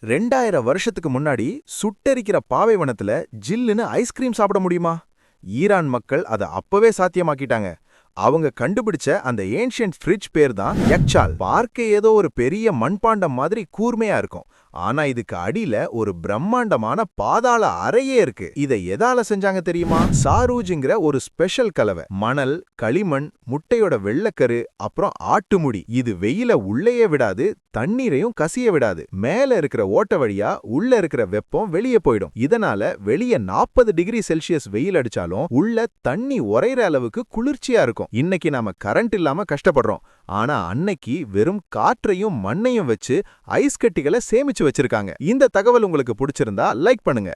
2000 வருஷத்துக்கு முன்னாடி சுட்டெரிக்கிற பாலைவனத்துல ஜில்லுன்னு ஐஸ்கிரீம் சாப்பிட முடியுமா? ஈரான் மக்கள் அத அப்பவே சாத்தியமாக்கிட்டாங்க. அவங்க கண்டுபிடிச்ச அந்த ஏன்ஷியன்ட் ஃப்ரிட்ஜ் பேர் தான் யக்சால். பார்க்க ஏதோ ஒரு பெரிய மண்பாண்டம் மாதிரி கூர்மையா இருக்கும். ஆனா இதுக்கு அடியில ஒரு பிரம்மாண்டமான பாதாள அறையே இருக்கு. இதை எதால செஞ்சாங்க தெரியுமா? சாரூஜ்ங்கிற ஒரு ஸ்பெஷல் கலவை. மணல், களிமண், முட்டையோட வெள்ளக்கரு, அப்புறம் ஆட்டுமுடி. இது வெயில உள்ளேயே விடாது, தண்ணீரையும் கசிய விடாது. மேல இருக்கிற ஓட்ட வழியா உள்ள இருக்கிற வெப்பம் வெளியே போயிடும். இதனால வெளிய 40 டிகிரி செல்சியஸ் வெயில் அடிச்சாலும் உள்ள தண்ணி உறையிற அளவுக்கு குளிர்ச்சியா இருக்கும். இன்னைக்கு நாம கரண்ட் இல்லாம கஷ்டப்படுறோம். ஆனா அன்னைக்கு வெறும் காற்றையும் மண்ணையும் வச்சு ஐஸ் கட்டிகளை சேமிச்சு வச்சிருக்காங்க. இந்த தகவல் உங்களுக்கு பிடிச்சிருந்தா லைக் பண்ணுங்க.